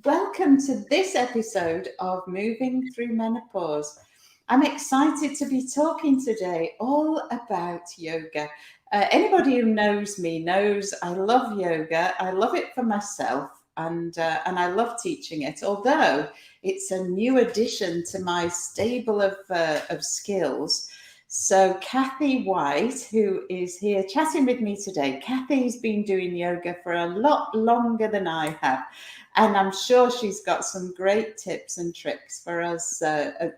Welcome to this episode of Moving Through Menopause. I'm excited to be talking today all about yoga. Anybody who knows me knows I love yoga. I love it for myself, and I love teaching it. Although it's a new addition to my stable of skills. So Kathy White, who is here chatting with me today, Kathy's been doing yoga for a lot longer than I have. And I'm sure she's got some great tips and tricks for us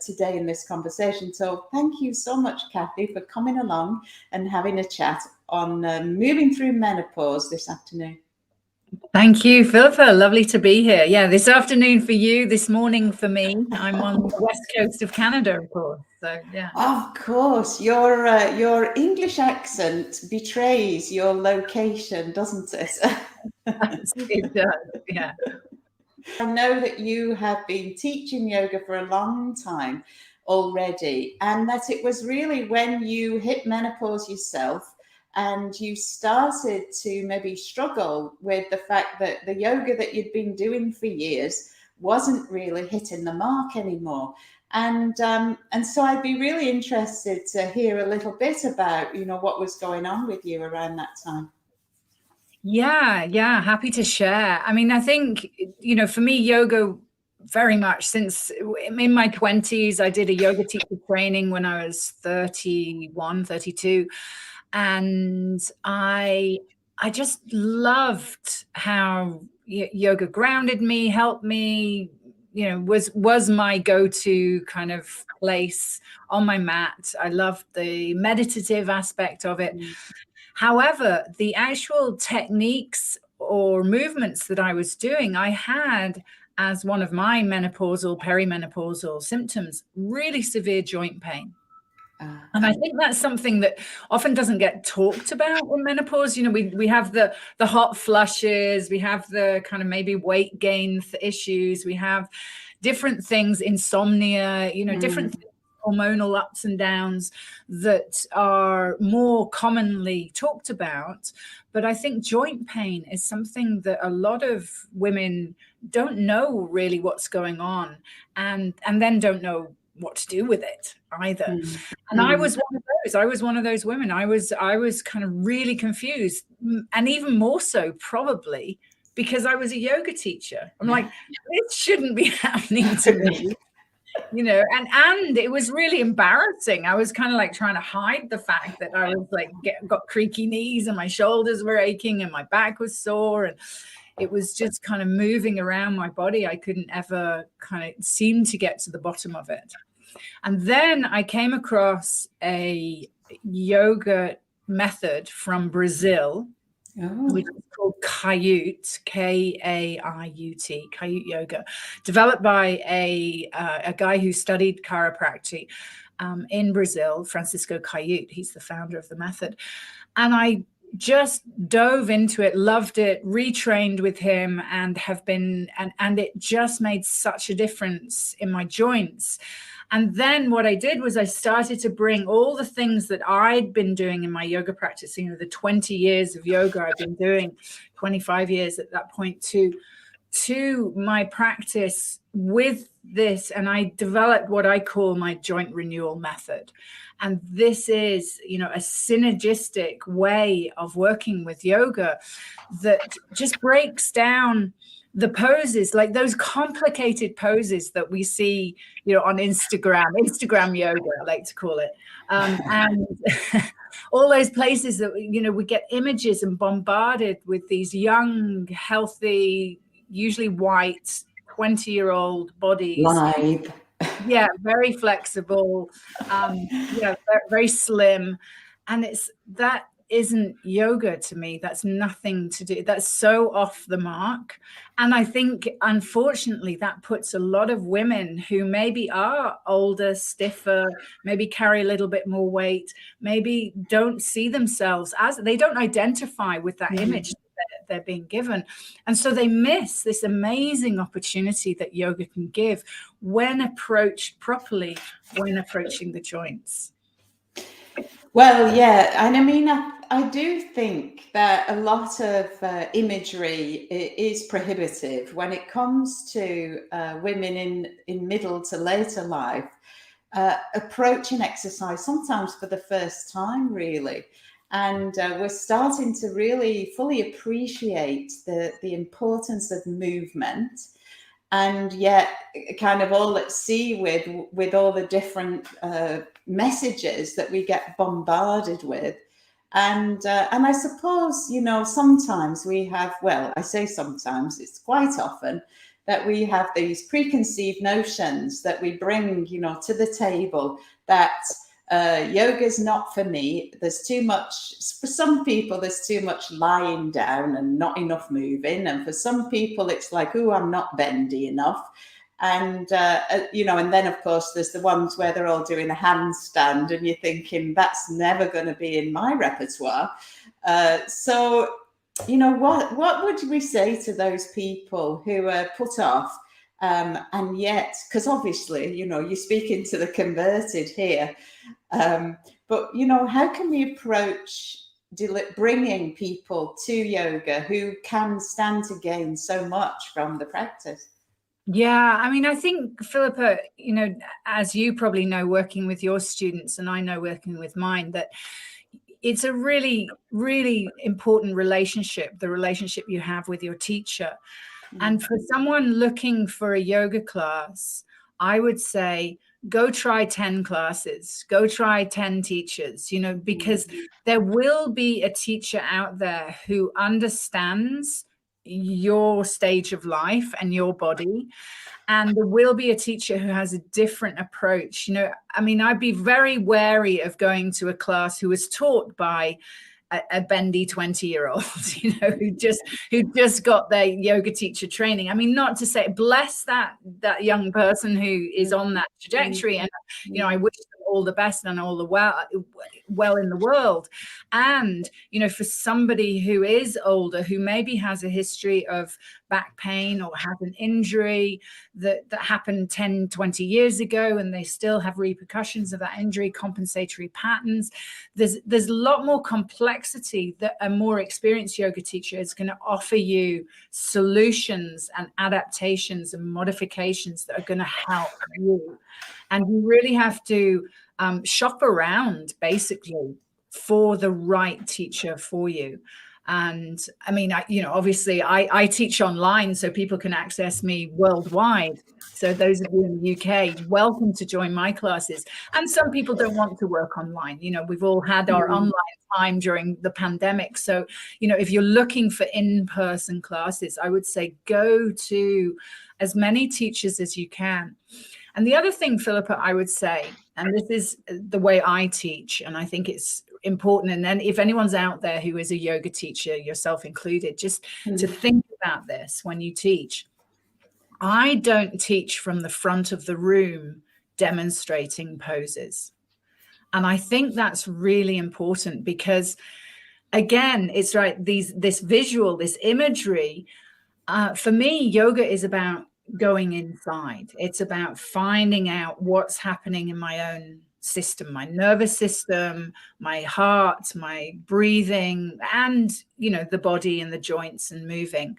today in this conversation. So thank you so much, Kathy, for coming along and having a chat on moving through menopause this afternoon. Thank you, Philippa. Lovely to be here. Yeah, this afternoon for you, this morning for me. I'm on the west coast of Canada, of course. So, yeah. Of course, your English accent betrays your location, doesn't it? It does, yeah. I know that you have been teaching yoga for a long time already, and that it was really when you hit menopause yourself and you started to maybe struggle with the fact that the yoga that you'd been doing for years wasn't really hitting the mark anymore. And so I'd be really interested to hear a little bit about, what was going on with you around that time. Yeah, happy to share. I mean, I think, for me, yoga very much since in my 20s, I did a yoga teacher training when I was 31, 32. And I just loved how yoga grounded me, helped me, was my go-to kind of place on my mat. I loved the meditative aspect of it. However, the actual techniques or movements that I was doing, I had as one of my menopausal, perimenopausal symptoms, really severe joint pain. And I think that's something that often doesn't get talked about in menopause. We have the hot flushes, we have the kind of maybe weight gain issues, we have different things, insomnia, different things, hormonal ups and downs that are more commonly talked about. But I think joint pain is something that a lot of women don't know really what's going on, and then don't know what to do with it either. And I was one of those. I was one of those women. I was kind of really confused, and even more so probably because I was a yoga teacher. I'm like, this shouldn't be happening to me. And it was really embarrassing. I was kind of like trying to hide the fact that I was like got creaky knees and my shoulders were aching and my back was sore, and it was just kind of moving around my body. I couldn't ever kind of seem to get to the bottom of it. And then I came across a yoga method from Brazil, which is called Kaiut, K-A-I-U-T, Kaiut yoga, developed by a guy who studied chiropractic in Brazil, Francisco Kaiut. He's the founder of the method. And I just dove into it, loved it, retrained with him, and have been, and it just made such a difference in my joints. And then what I did was I started to bring all the things that I'd been doing in my yoga practice, the 20 years of yoga I've been doing, 25 years at that point, to my practice with this. And I developed what I call my joint renewal method. And this is, a synergistic way of working with yoga that just breaks down the poses, like those complicated poses that we see, on Instagram yoga, I like to call it. And all those places that, we get images and bombarded with these young, healthy, usually white, 20-year-old bodies. Live. Yeah, very flexible, very slim. And that isn't yoga to me. That's nothing to do. That's so off the mark. And I think, unfortunately, that puts a lot of women who maybe are older, stiffer, maybe carry a little bit more weight, maybe don't see themselves as, they don't identify with that image that they're being given. And so they miss this amazing opportunity that yoga can give when approached properly, when approaching the joints. Well, yeah, and I mean, I do think that a lot of imagery is prohibitive when it comes to women in middle to later life approaching exercise, sometimes for the first time, really. And we're starting to really fully appreciate the importance of movement, and yet kind of all at sea with all the different messages that we get bombarded with. And I suppose, you know, sometimes we have, well, I say sometimes, it's quite often that we have these preconceived notions that we bring, you know, to the table, that yoga is not for me. There's too much, for some people, there's too much lying down and not enough moving. And for some people, it's like, oh, I'm not bendy enough. And, you know, and then, of course, there's the ones where they're all doing a handstand and you're thinking, that's never going to be in my repertoire. So, you know, what would we say to those people who are put off? And yet, because obviously, you know, you're speaking to the converted here. But, you know, how can we approach bringing people to yoga who can stand to gain so much from the practice? Yeah, I mean, I think, Philippa, you know, as you probably know, working with your students, and I know working with mine, that it's a really, really important relationship, the relationship you have with your teacher. And for someone looking for a yoga class, I would say, go try 10 classes, go try 10 teachers, you know, because there will be a teacher out there who understands your stage of life and your body. And there will be a teacher who has a different approach. You know, I mean, I'd be very wary of going to a class who was taught by a bendy 20-year-old, you know, who just got their yoga teacher training. I mean, not to say bless that young person who is on that trajectory, and you know, I wish them all the best and all the well in the world. And you know, for somebody who is older, who maybe has a history of back pain or has an injury that happened 10, 20 years ago, and they still have repercussions of that injury, compensatory patterns, there's a lot more complexity that a more experienced yoga teacher is going to offer you solutions and adaptations and modifications that are going to help you. And you really have to shop around, basically, for the right teacher for you. And I mean, you know, obviously I teach online, so people can access me worldwide. So those of you in the UK, welcome to join my classes. And some people don't want to work online. You know, we've all had our online time during the pandemic. So, you know, if you're looking for in-person classes, I would say go to as many teachers as you can. And the other thing, Philippa, I would say, and this is the way I teach, and I think it's important, and then if anyone's out there who is a yoga teacher, yourself included, just to think about this when you teach. I don't teach from the front of the room demonstrating poses. And I think that's really important because, again, it's right, this visual, this imagery, for me, yoga is about going inside. It's about finding out what's happening in my own system, my nervous system, my heart, my breathing, and, you know, the body and the joints and moving.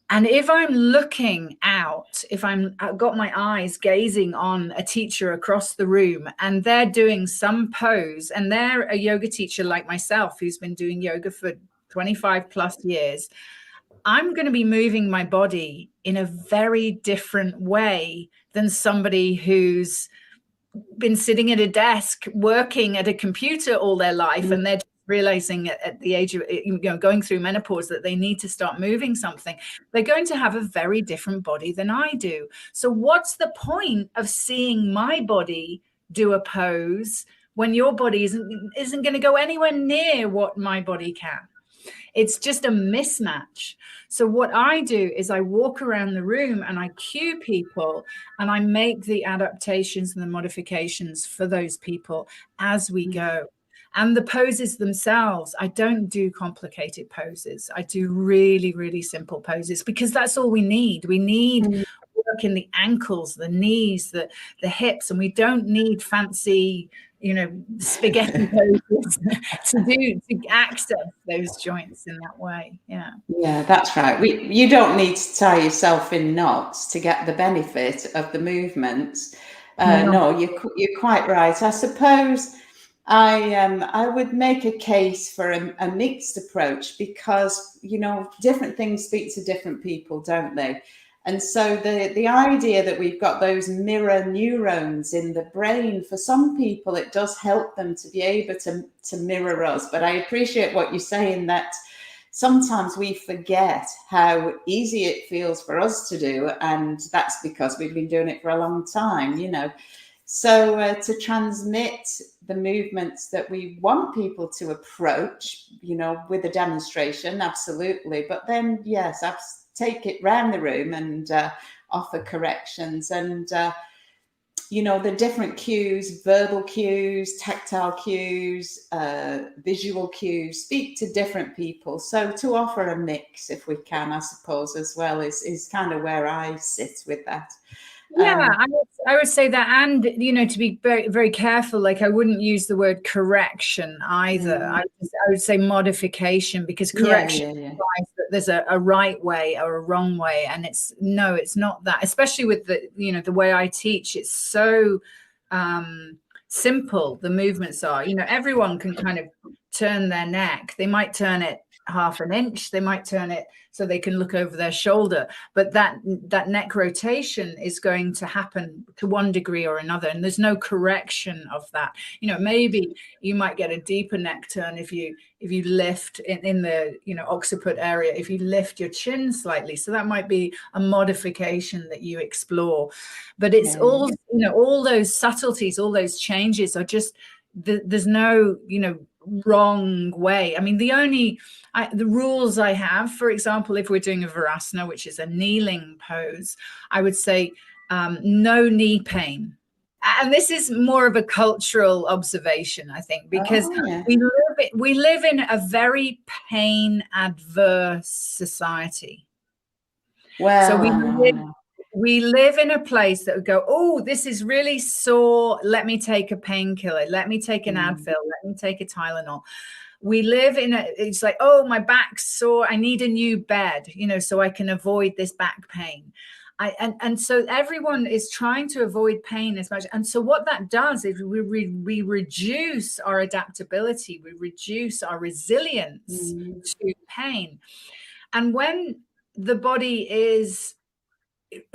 And if I'm looking out, if I've got my eyes gazing on a teacher across the room and they're doing some pose, and they're a yoga teacher like myself, who's been doing yoga for 25 plus years, I'm going to be moving my body in a very different way than somebody who's been sitting at a desk working at a computer all their life, and they're just realizing at the age of, you know, going through menopause that they need to start moving something. They're going to have a very different body than I do. So what's the point of seeing my body do a pose when your body isn't going to go anywhere near what my body can? It's just a mismatch. So what I do is I walk around the room and I cue people and I make the adaptations and the modifications for those people as we go. And the poses themselves, I don't do complicated poses. I do really, really simple poses because that's all we need. We need work in the ankles, the knees, the hips, and we don't need fancy spaghetti poses to access those joints in that way. Yeah, that's right. You don't need to tie yourself in knots to get the benefit of the movements. No, you're quite right. I suppose I would make a case for a mixed approach because different things speak to different people, don't they? And so the idea that we've got those mirror neurons in the brain, for some people, it does help them to be able to mirror us. But I appreciate what you're saying, that sometimes we forget how easy it feels for us to do. And that's because we've been doing it for a long time, So to transmit the movements that we want people to approach, with a demonstration, absolutely. But then, yes, take it round the room and offer corrections and, the different cues, verbal cues, tactile cues, visual cues, speak to different people. So to offer a mix, if we can, I suppose, as well, is kind of where I sit with that. Yeah, I would say that, and to be very, very careful. Like, I wouldn't use the word correction either. I would say modification, because correction implies that there's a right way or a wrong way, and it's not that. Especially with the way I teach, it's so simple. The movements are, everyone can kind of turn their neck. They might turn it half an inch, they might turn it so they can look over their shoulder, but that neck rotation is going to happen to one degree or another, and there's no correction of that. Maybe you might get a deeper neck turn if you lift in the occiput area, if you lift your chin slightly. So that might be a modification that you explore. But it's all all those subtleties, all those changes are just there's no wrong way. I mean, the rules I have, for example, if we're doing a Virasana, which is a kneeling pose, I would say no knee pain. And this is more of a cultural observation, I think, because we live in a very pain adverse society. Well, so we live in a place that would go, oh, this is really sore, let me take a painkiller, let me take an Advil, let me take a Tylenol. We live in it's like, oh, my back's sore, I need a new bed, so I can avoid this back pain. And so everyone is trying to avoid pain as much. And so what that does is we reduce our adaptability, we reduce our resilience to pain. And when the body is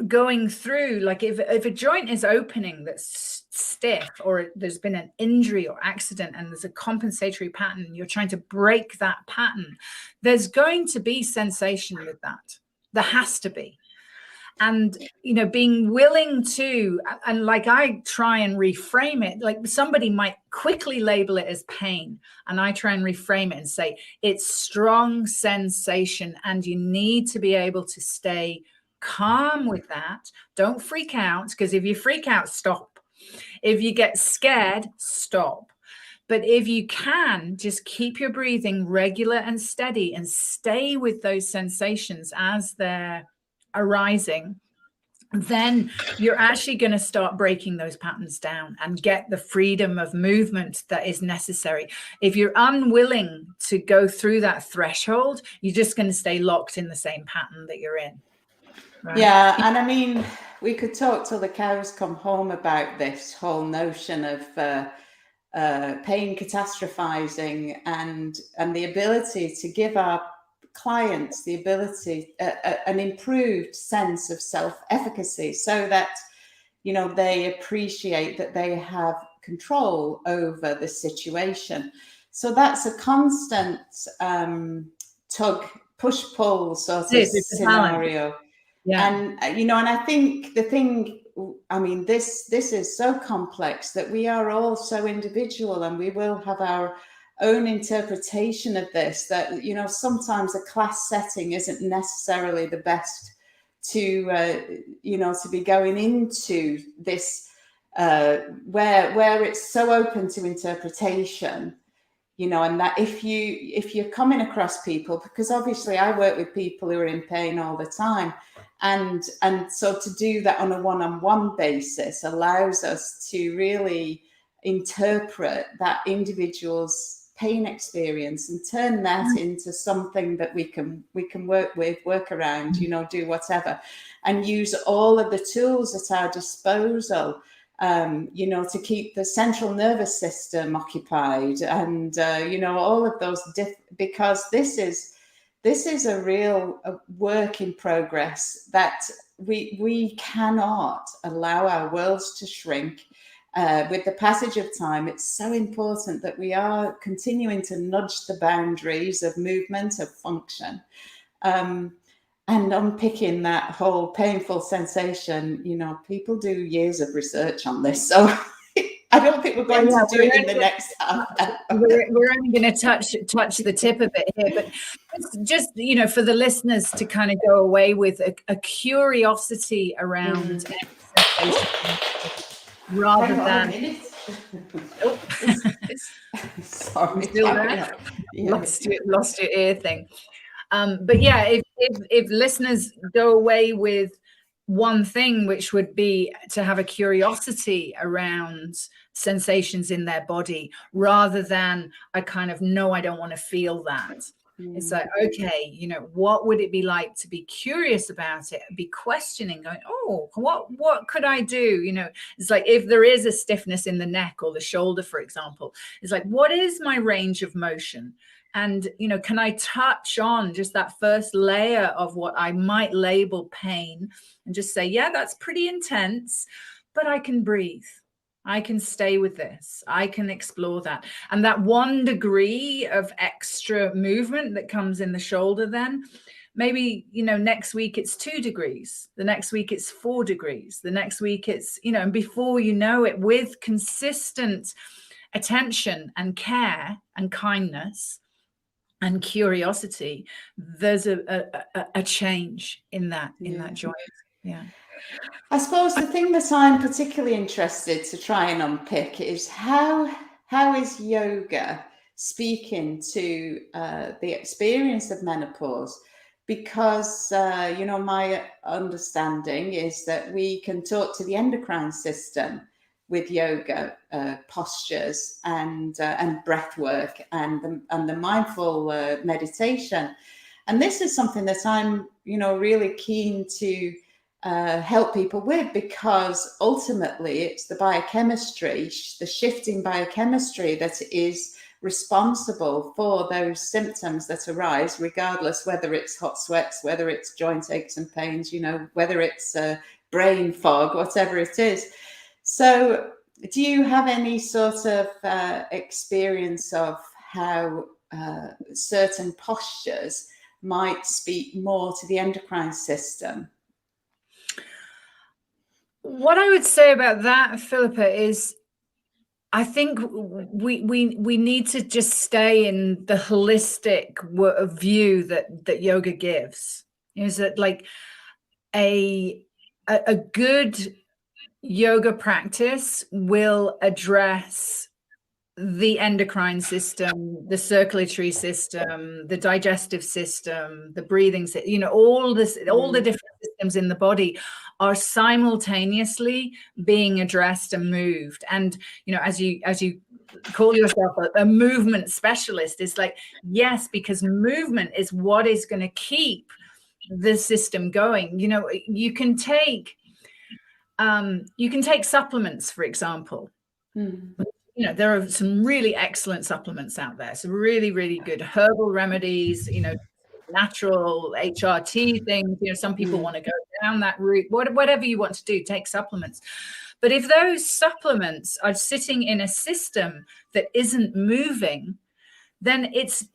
going through, like if a joint is opening that's stiff, or there's been an injury or accident and there's a compensatory pattern, you're trying to break that pattern, there's going to be sensation with that. There has to be. And being willing to, and like I try and reframe it, like somebody might quickly label it as pain, and I try and reframe it and say it's strong sensation, and you need to be able to stay calm with that. Don't freak out, because if you freak out, stop. If you get scared, stop. But if you can, just keep your breathing regular and steady and stay with those sensations as they're arising, then you're actually going to start breaking those patterns down and get the freedom of movement that is necessary. If you're unwilling to go through that threshold, you're just going to stay locked in the same pattern that you're in. Right? Yeah, and I mean, we could talk till the cows come home about this whole notion of pain catastrophizing and the ability to give our clients the ability, an improved sense of self-efficacy, so that they appreciate that they have control over the situation. So that's a constant push-pull sort of scenario. Yeah. And and I think the thing, I mean, this is so complex that we are all so individual, and we will have our own interpretation of this, that sometimes a class setting isn't necessarily the best to to be going into this where it's so open to interpretation, and that if you're coming across people, because obviously I work with people who are in pain all the time, and so to do that on a one-on-one basis allows us to really interpret that individual's pain experience and turn that into something that we can work with, work around, you know, do whatever, and use all of the tools at our disposal, you know, to keep the central nervous system occupied, and you know, all of those because this is a real work in progress, that we cannot allow our worlds to shrink. With the passage of time, it's so important that we are continuing to nudge the boundaries of movement, of function, and unpicking that whole painful sensation. You know, people do years of research on this, so I don't think we're going to do it in the next half hour. We're only going to touch the tip of it here, but just, you know, for the listeners to kind of go away with a curiosity around sensation, rather than sorry, lost your ear thing. But yeah, if listeners go away with one thing, which would be to have a curiosity around sensations in their body, rather than a kind of, no, I don't want to feel that. It's like, okay, you know, what would it be like to be curious about it, be questioning, going, oh, what could I do? You know, it's like, if there is a stiffness in the neck or the shoulder, for example, it's like, what is my range of motion? And, you know, can I touch on just that first layer of what I might label pain and just say, yeah, that's pretty intense, but I can breathe. I can stay with this. I can explore that. And that 1 degree of extra movement that comes in the shoulder, then maybe, you know, next week it's 2 degrees. The next week it's 4 degrees. The next week it's, you know, and before you know it, with consistent attention and care and kindness and curiosity, there's a change in that joint. Yeah. I suppose the thing that I'm particularly interested to try and unpick is how is yoga speaking to the experience of menopause? Because you know, my understanding is that we can talk to the endocrine system with yoga postures and breath work and the mindful meditation, and this is something that I'm, you know, really keen to help people with, because ultimately it's the biochemistry, the shifting biochemistry, that is responsible for those symptoms that arise, regardless whether it's hot sweats, whether it's joint aches and pains, you know, whether it's brain fog, whatever it is. So do you have any sort of experience of how certain postures might speak more to the endocrine system? What I would say about that, Philippa, is I think we need to just stay in the holistic view that yoga gives. Is that like a good yoga practice will address the endocrine system, the circulatory system, the digestive system, the breathing system, you know, all the different systems in the body are simultaneously being addressed and moved. And, you know, as you call yourself a movement specialist, it's like, yes, because movement is what is going to keep the system going. You know, you can take supplements, for example. You know, there are some really excellent supplements out there, some really, really good herbal remedies, you know, natural HRT things. You know, some people want to go down that route, whatever you want to do, take supplements. But if those supplements are sitting in a system that isn't moving, then it's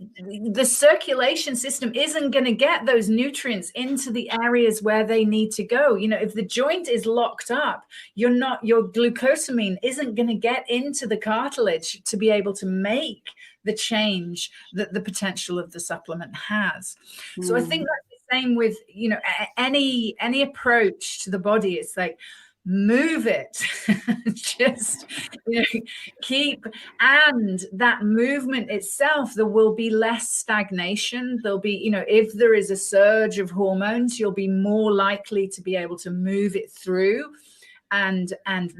the circulation system isn't going to get those nutrients into the areas where they need to go. You know, if the joint is locked up, your glucosamine isn't going to get into the cartilage to be able to make the change that the potential of the supplement has. So I think that's the same with, you know, any approach to the body. It's like, move it. Just, you know, keep, and that movement itself, there will be less stagnation. There'll be, you know, if there is a surge of hormones, you'll be more likely to be able to move it through and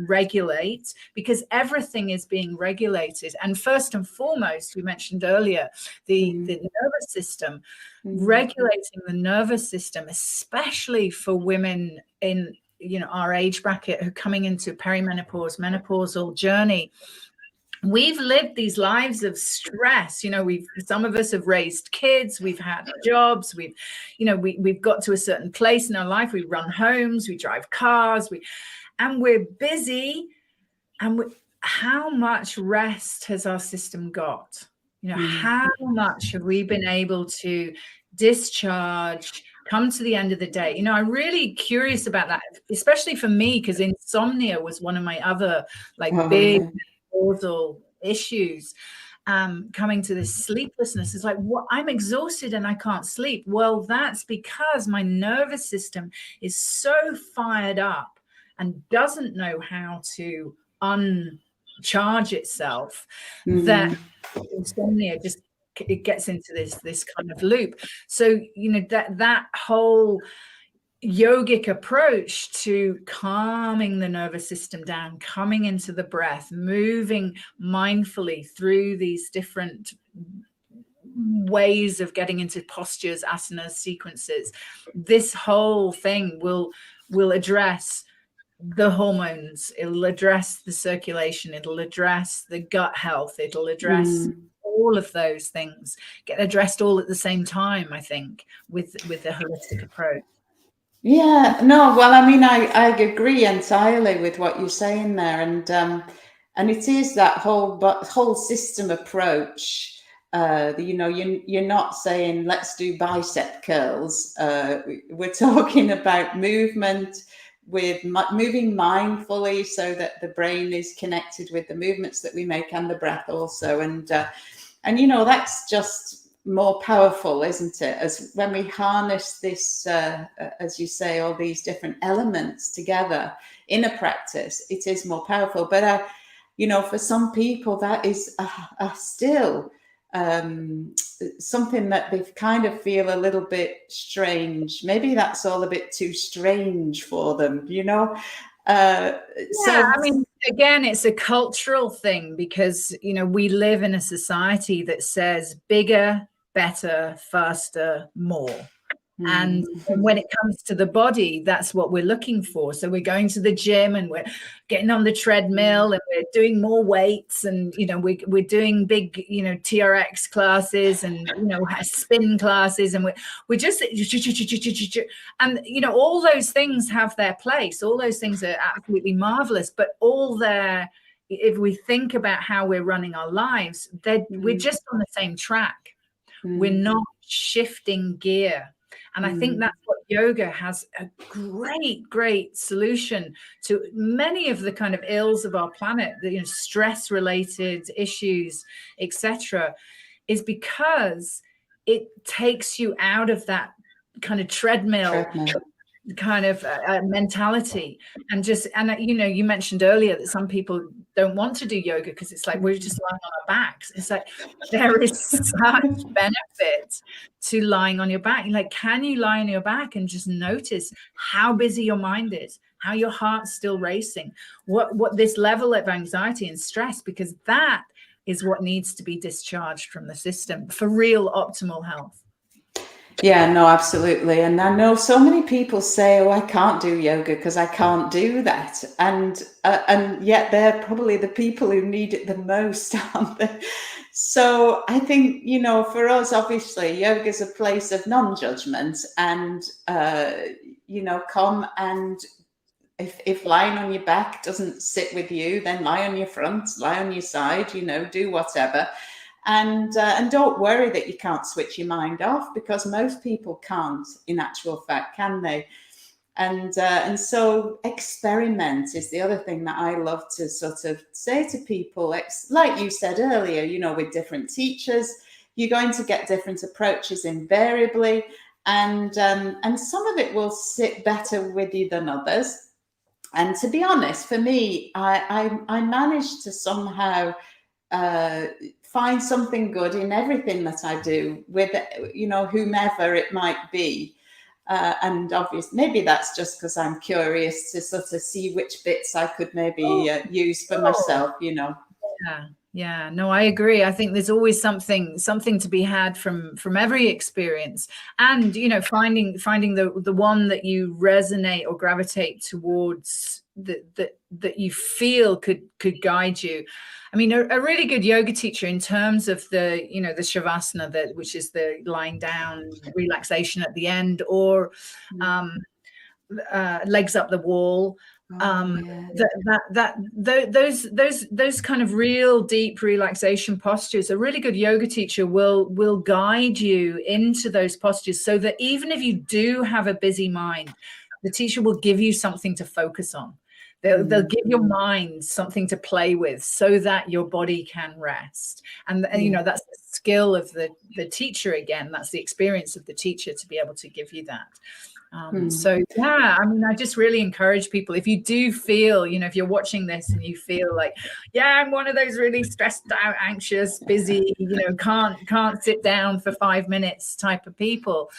regulate, because everything is being regulated. And first and foremost, we mentioned earlier, the nervous system, regulating the nervous system, especially for women in, you know, our age bracket who are coming into perimenopause, menopausal journey. We've lived these lives of stress. You know, some of us have raised kids, we've had jobs, we've got to a certain place in our life, we run homes, we drive cars, and we're busy. And how much rest has our system got? You know, how much have we been able to discharge, come to the end of the day? You know, I'm really curious about that, especially for me, because insomnia was one of my other big causal issues. Coming to this sleeplessness is like, what, I'm exhausted and I can't sleep. Well, that's because my nervous system is so fired up and doesn't know how to uncharge itself that insomnia just, it gets into this kind of loop. So, you know, that whole yogic approach to calming the nervous system down, coming into the breath, moving mindfully through these different ways of getting into postures, asanas, sequences, this whole thing will address the hormones, it'll address the circulation, it'll address the gut health, it'll address all of those things, get addressed all at the same time, I think, with the holistic approach. Yeah, no, well, I mean, I agree entirely with what you're saying there, and it is that whole system approach. You know, you're not saying let's do bicep curls. We're talking about movement, with moving mindfully, so that the brain is connected with the movements that we make and the breath also, and you know, that's just more powerful, isn't it? As when we harness this, as you say, all these different elements together in a practice, it is more powerful. But you know, for some people, that is still something that they kind of feel a little bit strange. Maybe that's all a bit too strange for them, you know. I mean, again, it's a cultural thing, because, you know, we live in a society that says bigger, better, faster, more. And when it comes to the body, that's what we're looking for. So we're going to the gym and we're getting on the treadmill and we're doing more weights, and, you know, we're doing big, you know, TRX classes and, you know, spin classes, and we're just, and, you know, all those things have their place. All those things are absolutely marvelous, but if we think about how we're running our lives, we're just on the same track. We're not shifting gear. And I think that's what yoga has a great solution to many of the kind of ills of our planet, the, you know, stress-related issues, etc., is because it takes you out of that kind of treadmill kind of mentality, and you know, you mentioned earlier that some people don't want to do yoga because it's like we're just lying on our backs. It's like there is such benefit to lying on your back. Like, can you lie on your back and just notice how busy your mind is, how your heart's still racing, what this level of anxiety and stress, because that is what needs to be discharged from the system for real optimal health. Yeah, no, absolutely. And I know so many people say, oh, I can't do yoga because I can't do that. And yet they're probably the people who need it the most, aren't they? So I think, you know, for us, obviously, yoga is a place of non-judgment, and, you know, come and if lying on your back doesn't sit with you, then lie on your front, lie on your side, you know, do whatever. And don't worry that you can't switch your mind off, because most people can't, in actual fact, can they? And so experiment is the other thing that I love to sort of say to people. Like you said earlier, you know, with different teachers, you're going to get different approaches invariably, and some of it will sit better with you than others. And to be honest, for me, I managed to somehow find something good in everything that I do with, you know, whomever it might be. And obviously, maybe that's just because I'm curious to sort of see which bits I could maybe use for myself, you know. Yeah, no, I agree. I think there's always something to be had from every experience, and you know, finding the one that you resonate or gravitate towards, that you feel could guide you. I mean, a really good yoga teacher, in terms of the, you know, the shavasana, which is the lying down relaxation at the end, or legs up the wall. Those kind of real deep relaxation postures, a really good yoga teacher will guide you into those postures, so that even if you do have a busy mind, the teacher will give you something to focus on. They'll give your mind something to play with, so that your body can rest. And you know, that's the skill of the teacher. Again, that's the experience of the teacher, to be able to give you that. So yeah, I mean, I just really encourage people, if you do feel, you know, if you're watching this and you feel like, yeah, I'm one of those really stressed out, anxious, busy, you know, can't sit down for 5 minutes type of people,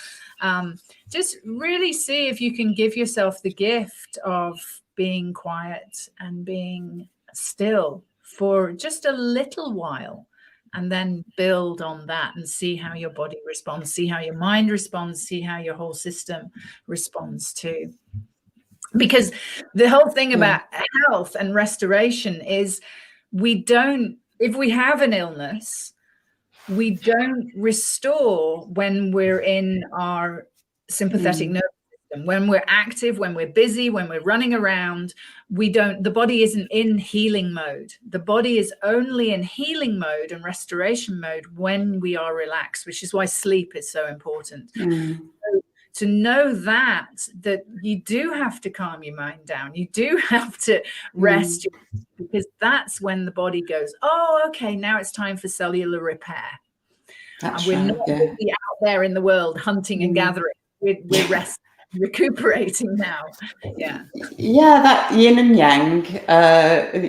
just really see if you can give yourself the gift of being quiet and being still for just a little while, and then build on that and see how your body responds, see how your mind responds, see how your whole system responds too. Because the whole thing about health and restoration is, if we have an illness, we don't restore when we're in our sympathetic nervous system. When we're active, when we're busy, when we're running around, the body isn't in healing mode. The body is only in healing mode and restoration mode when we are relaxed, which is why sleep is so important. So, to know that you do have to calm your mind down, you do have to rest, because that's when the body goes, oh, okay, now it's time for cellular repair. That's and we're not really out there in the world hunting and gathering. We're resting, recuperating now. Yeah, that yin and yang,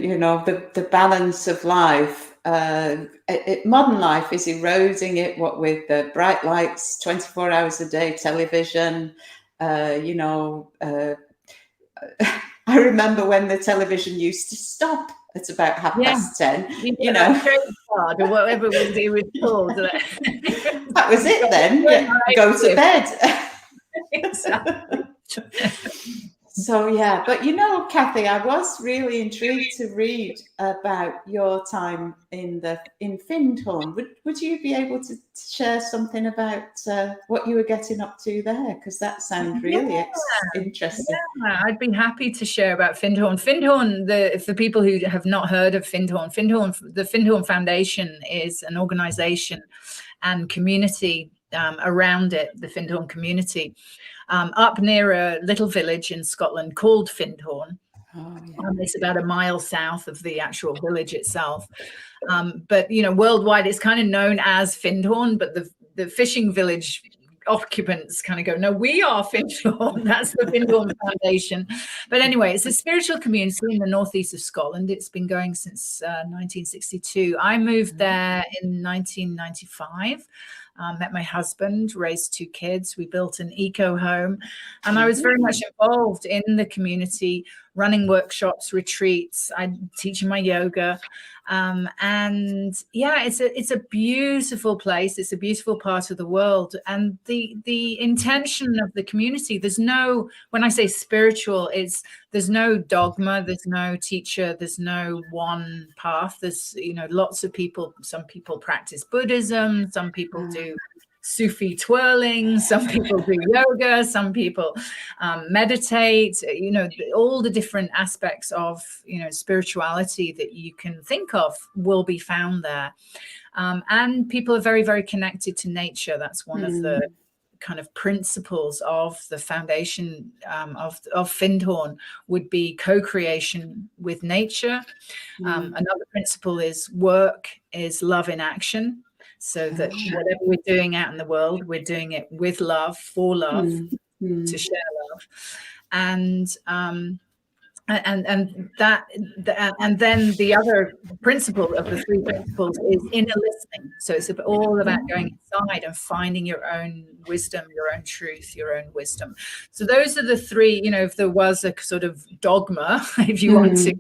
you know, the balance of life. Modern life is eroding it, what with the bright lights, 24 hours a day, television, you know. I remember when the television used to stop at about 10:30, you know. Or whatever it was called. That was it then. Go to bed. Exactly. So yeah, but you know, Kathy, I was really intrigued to read about your time in Findhorn. Would you be able to share something about what you were getting up to there? Because that sounds really interesting. Yeah, I'd be happy to share about Findhorn. Findhorn, for people who have not heard of Findhorn, the Findhorn Foundation is an organisation and community around it, the Findhorn community, up near a little village in Scotland called Findhorn. It's about a mile south of the actual village itself. But, you know, worldwide, it's kind of known as Findhorn, but the fishing village occupants kind of go, no, we are Findhorn. That's the Findhorn Foundation. But anyway, it's a spiritual community in the northeast of Scotland. It's been going since 1962. I moved there in 1995. Met my husband, raised 2 kids. We built an eco home, and I was very much involved in the community, running workshops, retreats. I'm teaching my yoga, and yeah, it's a beautiful place. It's a beautiful part of the world, and the intention of the community. When I say spiritual, there's no dogma, there's no teacher, there's no one path. There's, you know, lots of people. Some people practice Buddhism, some people do Sufi twirling, some people do yoga, some people meditate, you know, all the different aspects of, you know, spirituality that you can think of will be found there. And people are very, very connected to nature. That's one of the kind of principles of the foundation of Findhorn, would be co-creation with nature. Another principle is work is love in action. So that whatever we're doing out in the world, we're doing it with love, for love, to share love. And and then the other principle of the 3 principles is inner listening. So it's all about going inside and finding your own wisdom, your own truth, your own wisdom. So those are the 3, if there was a sort of dogma, if you want to,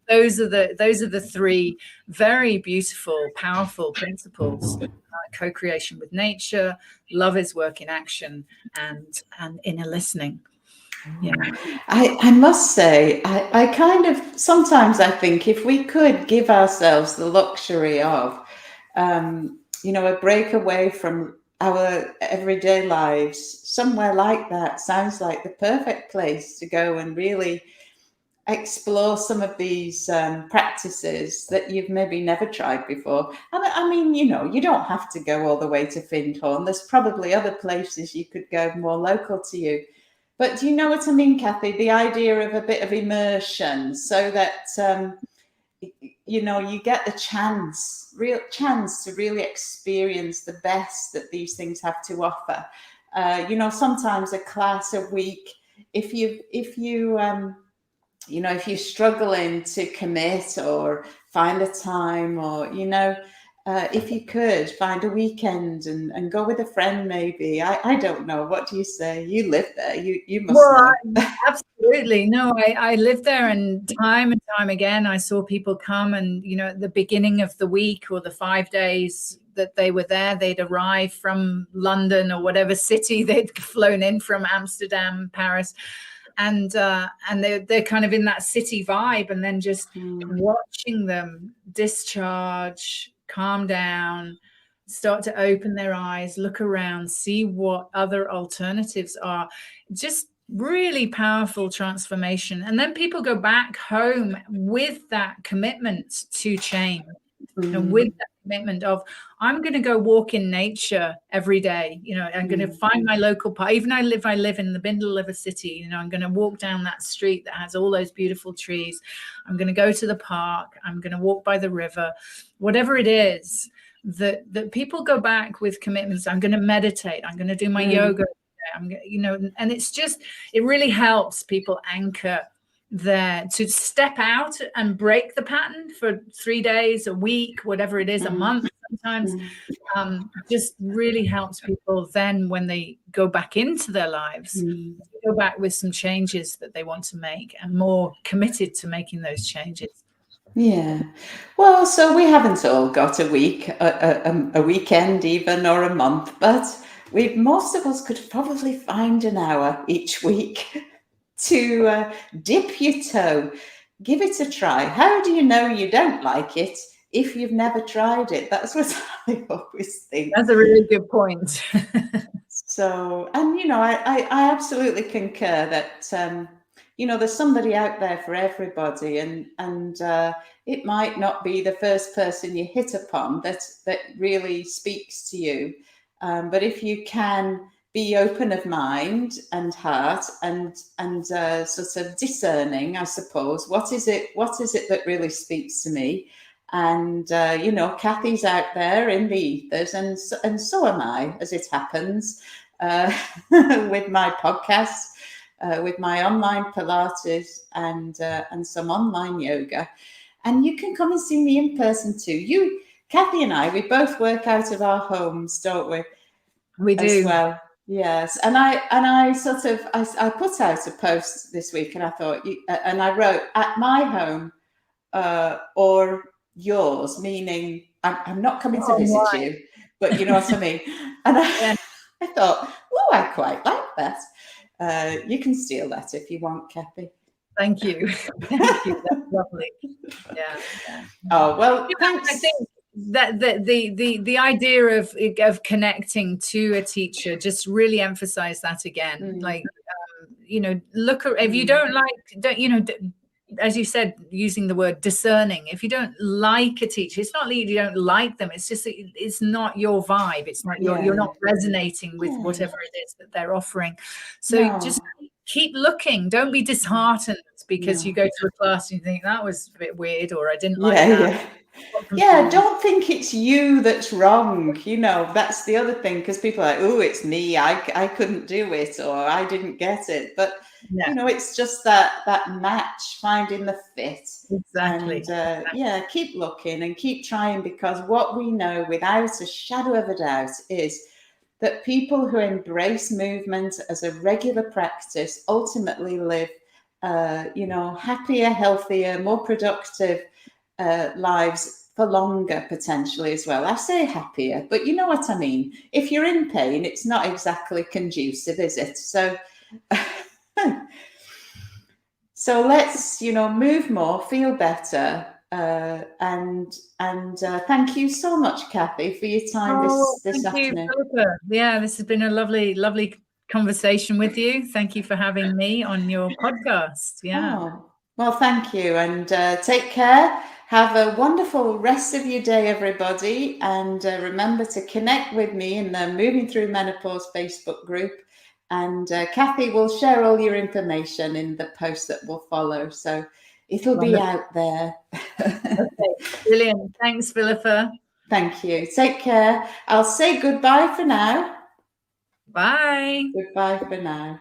those are the 3 very beautiful, powerful principles: co-creation with nature, love is work in action, and inner listening. Yeah, I must say, I kind of sometimes I think if we could give ourselves the luxury of, a break away from our everyday lives, somewhere like that sounds like the perfect place to go and really explore some of these practices that you've maybe never tried before. I mean, you don't have to go all the way to Findhorn. There's probably other places you could go more local to you. But do you know what I mean, Kathy? The idea of a bit of immersion so that, you get the real chance to really experience the best that these things have to offer. Sometimes a class a week, if you're struggling to commit or find a time, or if you could find a weekend and go with a friend, maybe. I don't know, what do you say? You live there, you must know. Absolutely. No, I lived there, and time again I saw people come, and at the beginning of the week or the 5 days that they were there, they'd arrive from London or whatever city they'd flown in from, Amsterdam, Paris, and they're kind of in that city vibe, and then just watching them discharge, calm down, start to open their eyes, look around, see what other alternatives are. Just really powerful transformation. And then people go back home with that commitment to change, and with that commitment of, I'm going to go walk in nature every day. I'm going to find my local park. Even if I live in the middle of a city, I'm going to walk down that street that has all those beautiful trees. I'm going to go to the park. I'm going to walk by the river. Whatever it is, that people go back with commitments. I'm going to meditate. I'm going to do my yoga. And it really helps people anchor there, to step out and break the pattern for 3 days, a week, whatever it is, a month sometimes. Just really helps people then, when they go back into their lives, go back with some changes that they want to make, and more committed to making those changes. Yeah. Well, so we haven't all got a week, a weekend even, or a month, but most of us could probably find an hour each week to dip your toe, give it a try. How do you know you don't like it if you've never tried it? That's what I always think. That's a really good point. So, and I absolutely concur that there's somebody out there for everybody, and it might not be the first person you hit upon that really speaks to you, but if you can be open of mind and heart, and sort of discerning, I suppose, what is it that really speaks to me. And Kathy's out there in the ethers, and so am I, as it happens, with my podcast, with my online Pilates, and some online yoga. And you can come and see me in person too. Kathy and I, we both work out of our homes, don't we? We do. As well. Yes. And I sort of, I put out a post this week, and I thought, and I wrote, at my home, or yours, meaning I'm not coming to visit you, but you know what I mean. And I thought, oh, I quite like that. You can steal that if you want, Kathy. Thank you. Thank you. That's lovely. Yeah. Oh, well, thanks. I think that the idea of connecting to a teacher just really emphasize that again. Like, look, if you don't as you said, using the word discerning, if you don't like a teacher, it's not that you don't like them, it's just that it's not your vibe. It's not you're not resonating with whatever it is that they're offering. So just keep looking. Don't be disheartened because you go to a class and you think that was a bit weird, or I didn't like that. Yeah, don't think it's you that's wrong. You know, that's the other thing, because people are like, oh, it's me. I couldn't do it, or I didn't get it. But, Yeah, you know, it's just that match, finding the fit. exactly. And yeah, keep looking and keep trying, because what we know without a shadow of a doubt is that people who embrace movement as a regular practice ultimately live, you know, happier, healthier, more productive lives for longer, potentially as well. I say happier, but you know what I mean. If you're in pain, it's not exactly conducive, is it? So, so let's, you know, move more, feel better. And thank you so much, Kathy, for your time this Thank you, afternoon. Philippa. Yeah, this has been a lovely conversation with you. Thank you for having me on your podcast. Yeah. Oh, well, thank you, and take care. Have a wonderful rest of your day, everybody. And remember to connect with me in the Moving Through Menopause Facebook group. And Kathy will share all your information in the post that will follow. So it'll be out there. Okay, brilliant. Thanks, Philippa. Thank you. Take care. I'll say goodbye for now. Bye. Goodbye for now.